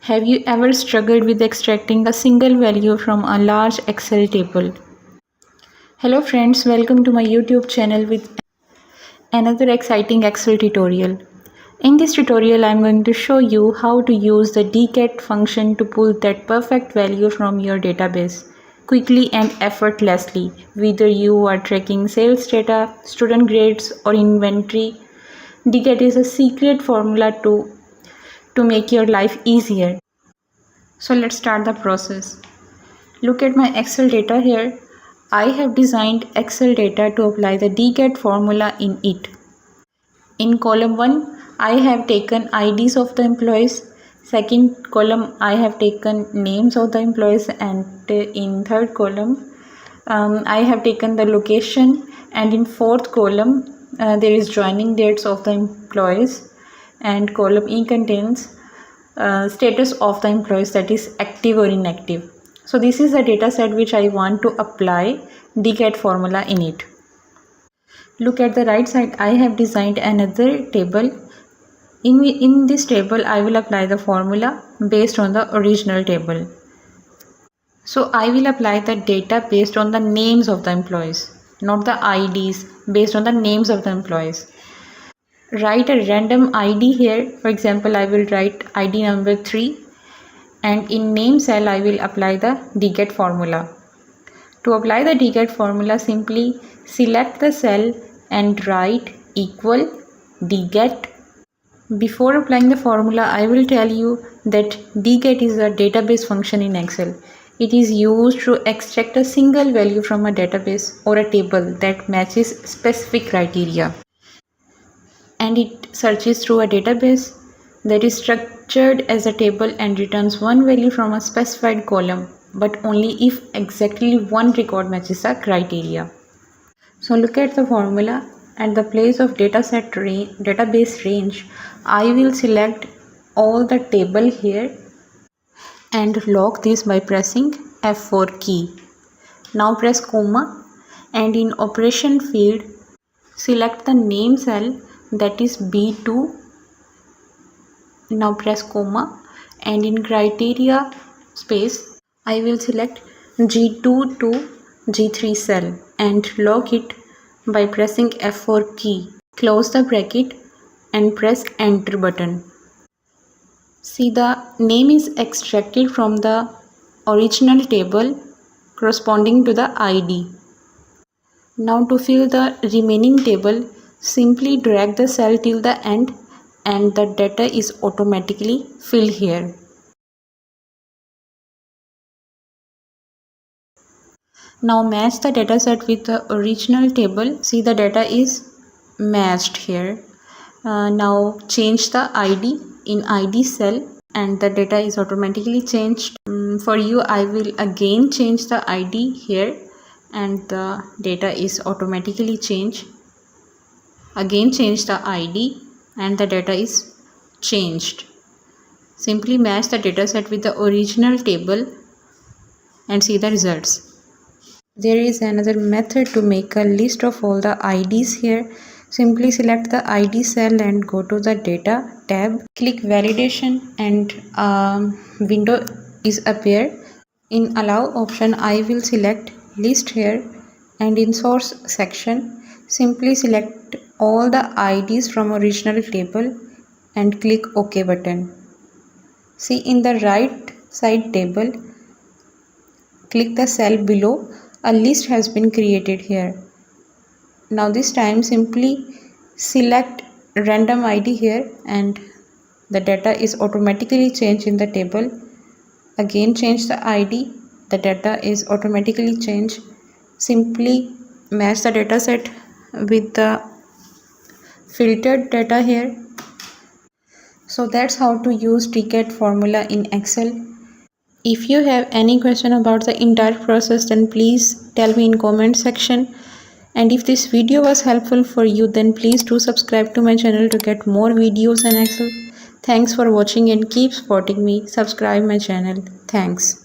Have you ever struggled with extracting a single value from a large Excel table? Hello friends, welcome to my YouTube channel with another exciting Excel tutorial. In this tutorial, I am going to show you how to use the DGET function to pull that perfect value from your database quickly and effortlessly. Whether you are tracking sales data, student grades or inventory, DGET is a secret formula to make your life easier. So let's start the process. Look at my Excel data here. I have designed Excel data to apply the DGET formula in it. In column 1, I have taken IDs of the employees. Second column, I have taken names of the employees, and in third column, I have taken the location, and in fourth column, there is joining dates of the employees, and column E contains status of the employees, that is active or inactive. So this is the data set which I want to apply DGET formula in it. Look at the right side, I have designed another table. In this table, I will apply the formula based on the original table. So I will apply the data based on the names of the employees, not the IDs, based on the names of the employees. Write a random ID here. For example, I will write ID number 3, and in name cell I will apply the DGET formula. To apply the DGET formula, simply select the cell and write equal DGET. Before applying the formula, I will tell you that DGET is a database function in Excel. It is used to extract a single value from a database or a table that matches specific criteria. And it searches through a database that is structured as a table and returns one value from a specified column, but only if exactly one record matches the criteria. So look at the formula. At the place of database range, I will select all the table here and lock this by pressing F4 key. Now press comma, and in operation field, select the name cell, that is B2. Now press comma, and in criteria space, I will select G2 to G3 cell and lock it by pressing F4 key. Close the bracket and press enter button. See, the name is extracted from the original table corresponding to the ID. Now to fill the remaining table, simply drag the cell till the end and the data is automatically filled here. Now match the data set with the original table. See, the data is matched here. Now change the ID in ID cell and the data is automatically changed. For you, I will again change the ID here and the data is automatically changed. Again change the ID and the data is changed. Simply match the data set with the original table and see the results. There is another method to make a list of all the IDs here. Simply select the ID cell and go to the data tab. Click validation and a window is appear. In allow option, I will select list here, and in source section, simply select all the IDs from original table and click OK button. See, in the right side table, click the cell below. A list has been created here. Now this time simply select random ID here and the data is automatically changed in the table. Again change the ID, the data is automatically changed. Simply match the data set with the filtered data here. So that's how to use DGET formula in Excel. If you have any question about the entire process, then please tell me in comment section. And if this video was helpful for you, then please do subscribe to my channel to get more videos on Excel. Thanks for watching and keep supporting me. Subscribe my channel. Thanks.